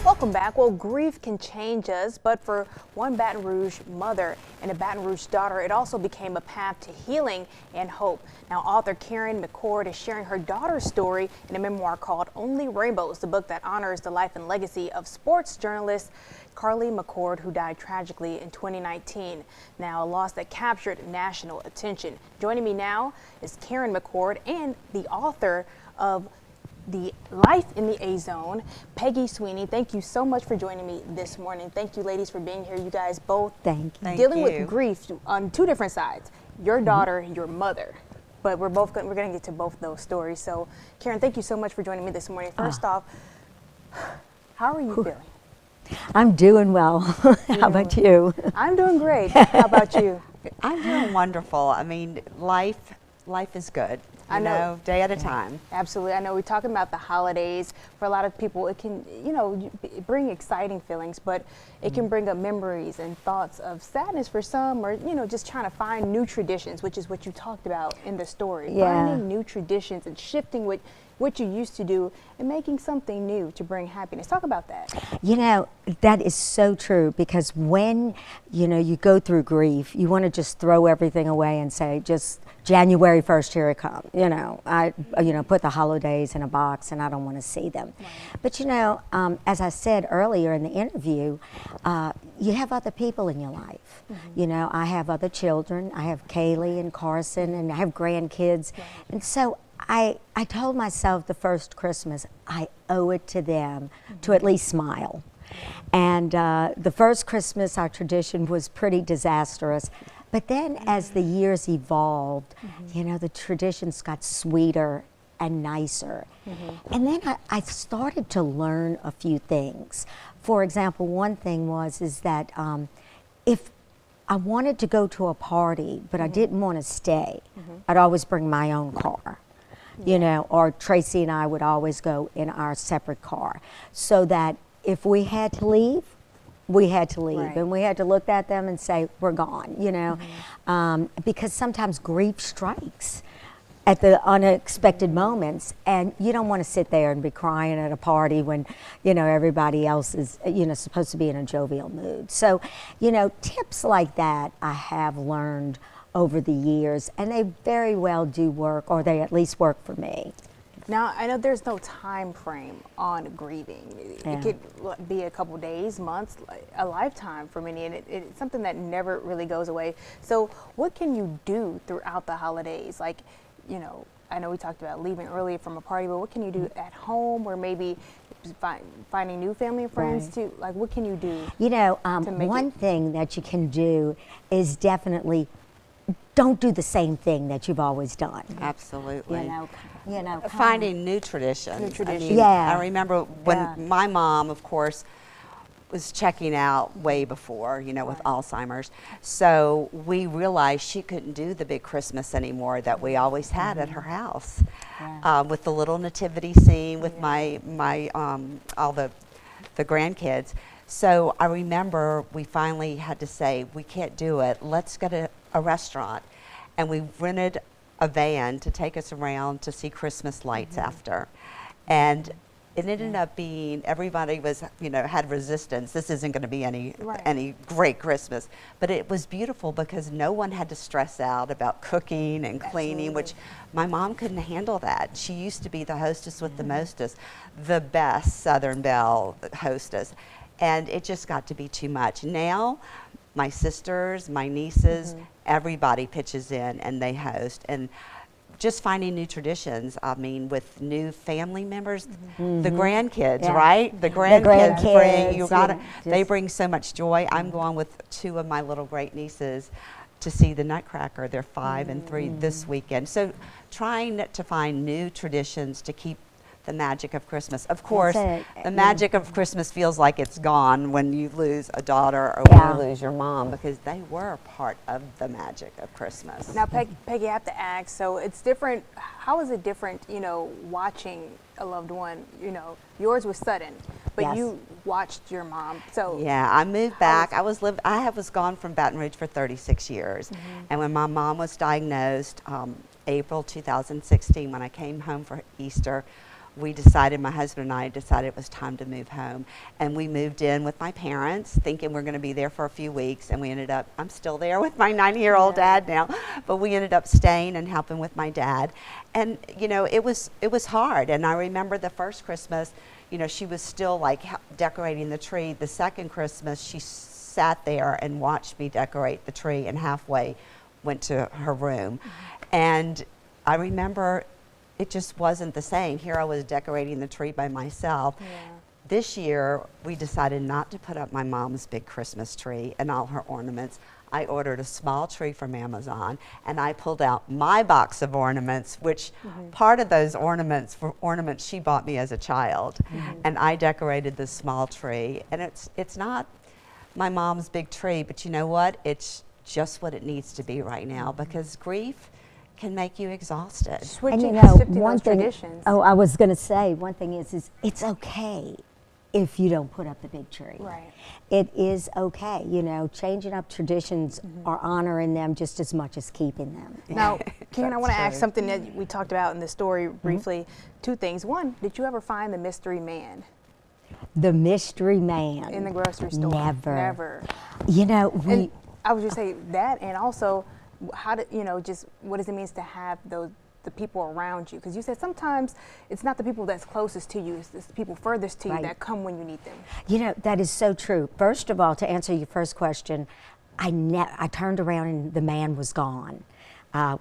Welcome back. Well, grief can change us, but for one Baton Rouge mother and a Baton Rouge daughter, it also became a path to healing and hope. Now, author Karen McCord is sharing her daughter's story in a memoir called Only Rainbows, the book that honors the life and legacy of sports journalist Carly McCord, who died tragically in 2019. Now, a loss that captured national attention. Joining me now is Karen McCord and the author of The Life in the A-Zone, Peggy Sweeney. Thank you so much for joining me this morning. Thank you, ladies, for being here. You guys both dealing with grief on two different sides. Your daughter, your mother. But we're going to get to both those stories. So, Karen, thank you so much for joining me this morning. First off, how are you feeling? I'm doing well. How about you? I'm doing great. How about you? I'm doing wonderful. I mean, life is good. You know, day at a time. Absolutely. I know we're talking about the holidays. For a lot of people, it can, bring exciting feelings, but it can bring up memories and thoughts of sadness for some, or, just trying to find new traditions, which is what you talked about in the story. Yeah. Finding new traditions and shifting what you used to do and making something new to bring happiness. Talk about that. That is so true, because when, you go through grief, you want to just throw everything away and say, just January 1st, here it comes. I put the holidays in a box and I don't want to see them. Right. But as I said earlier in the interview, you have other people in your life. Mm-hmm. I have other children. I have Kaylee and Carson, and I have grandkids. Right. And so I told myself the first Christmas, I owe it to them to at least smile. And the first Christmas, our tradition was pretty disastrous. But then as the years evolved, the traditions got sweeter and nicer. And then I started to learn a few things. For example, one thing is that if I wanted to go to a party, but I didn't want to stay, I'd always bring my own car. Or Tracy and I would always go in our separate car, so that if we had to leave, we had to leave. Right. And we had to look at them and say, we're gone, because sometimes grief strikes at the unexpected moments, and you don't want to sit there and be crying at a party when, everybody else is, supposed to be in a jovial mood. So, tips like that I have learned over the years, and they very well do work, or they at least work for me. Now, I know there's no time frame on grieving. It could be a couple days, months, a lifetime for many, and it's something that never really goes away. So what can you do throughout the holidays? Like, I know we talked about leaving early from a party, but what can you do at home, or maybe finding new family and friends too? Like, what can you do? One thing that you can do is definitely don't do the same thing that you've always done. Absolutely. Finding new traditions. I remember when my mom, of course, was checking out way before, with Alzheimer's. So we realized she couldn't do the big Christmas anymore that we always had at her house, with the little nativity scene, with my all the grandkids. So I remember we finally had to say, we can't do it. Let's go to a restaurant. And we rented a van to take us around to see Christmas lights after. And it ended up being, everybody was, had resistance. This isn't going to be any great Christmas. But it was beautiful because no one had to stress out about cooking and cleaning, which my mom couldn't handle that. She used to be the hostess with the mostest, the best Southern Belle hostess. And it just got to be too much. Now, my sisters, my nieces, everybody pitches in and they host. And just finding new traditions, with new family members, the grandkids, right? The grandkids they bring so much joy. I'm going with two of my little great nieces to see the Nutcracker. They're 5 and 3 this weekend. So trying to find new traditions to keep the magic of Christmas. Of course, the magic of Christmas feels like it's gone when you lose a daughter or when you lose your mom, because they were part of the magic of Christmas. Now, Peggy, I have to ask, so it's different. How is it different, watching a loved one? Yours was sudden, but you watched your mom. So yeah, I moved back. I was gone from Baton Rouge for 36 years. And when my mom was diagnosed, April 2016, when I came home for Easter, we decided, my husband and I decided it was time to move home. And we moved in with my parents, thinking we're going to be there for a few weeks. And we ended up, I'm still there with my 90-year-old dad now, but we ended up staying and helping with my dad. And, you know, it was hard. And I remember the first Christmas, you know, she was still like decorating the tree. The second Christmas, she sat there and watched me decorate the tree and halfway went to her room. And I remember it just wasn't the same. Here I was decorating the tree by myself. Yeah. This year, we decided not to put up my mom's big Christmas tree and all her ornaments. I ordered a small tree from Amazon, and I pulled out my box of ornaments, which part of those ornaments were ornaments she bought me as a child. And I decorated this small tree. And it's not my mom's big tree, but you know what? It's just what it needs to be right now, because grief can make you exhausted. And you know, one thing, traditions. Oh, I was going to say, one thing is it's okay if you don't put up the big tree. Right. It is okay, you know, changing up traditions or honoring them just as much as keeping them. Now, Karen, I want to ask something that we talked about in the story briefly. Two things. One, did you ever find the mystery man? The mystery man. In the grocery store? Never. Never. You know, I would just say that, and also, how do you know? Just what does it mean to have the people around you? Because you said sometimes it's not the people that's closest to you; it's the people furthest to you that come when you need them. You know, that is so true. First of all, to answer your first question, I turned around and the man was gone.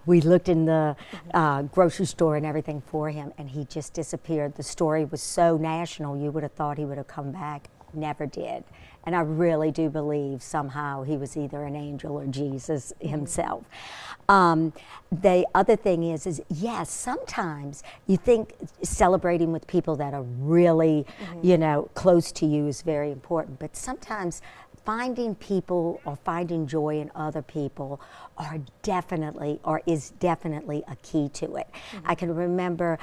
We looked in the grocery store and everything for him, and he just disappeared. The story was so national, you would have thought he would have come back. Never did. And I really do believe somehow he was either an angel or Jesus himself. The other thing is yes, sometimes you think celebrating with people that are really, you know, close to you is very important, but sometimes finding people or finding joy in other people is definitely a key to it. I can remember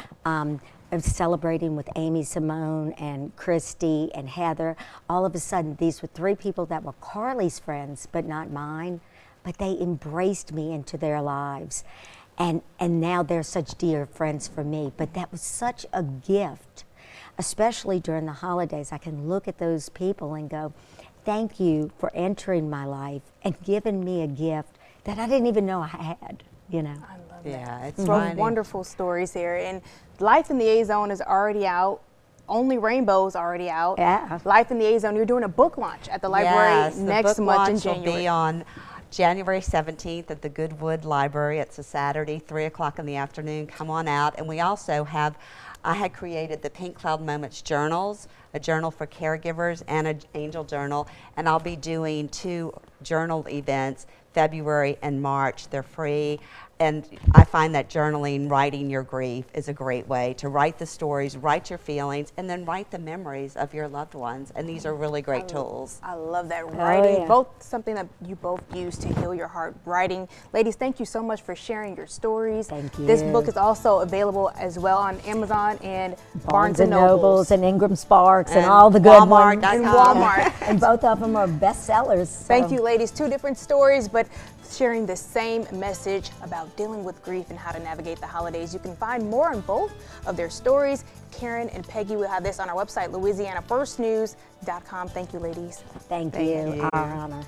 celebrating with Amy Simone and Christy and Heather. All of a sudden, these were three people that were Carly's friends, but not mine, but they embraced me into their lives. And now they're such dear friends for me. But that was such a gift, especially during the holidays. I can look at those people and go, thank you for entering my life and giving me a gift that I didn't even know I had, you know. I love that. Yeah, it's wonderful stories here. And Life in the A-Zone is already out. Only Rainbow's already out. Yeah. Life in the A-Zone, you're doing a book launch at the library next month in January. The book launch will be on January 17th at the Goodwood Library. It's a Saturday, 3 o'clock in the afternoon. Come on out. And we also have, I had created the Pink Cloud Moments journals, a journal for caregivers and an angel journal. And I'll be doing 2 journal events, February and March. They're free. And I find that journaling, writing your grief, is a great way to write the stories, write your feelings, and then write the memories of your loved ones. And these are really great tools. I love that. Writing, both something that you both use to heal your heart. Writing. Ladies, thank you so much for sharing your stories. Thank you. This book is also available as well on Amazon and Barnes and Nobles and Ingram Sparks and all the good ones. And Walmart. And both of them are bestsellers. So. Thank you, ladies. 2 different stories, but sharing the same message about dealing with grief and how to navigate the holidays. You can find more on both of their stories. Karen and Peggy will have this on our website, LouisianaFirstNews.com. Thank you, ladies. Thank you. Our honor.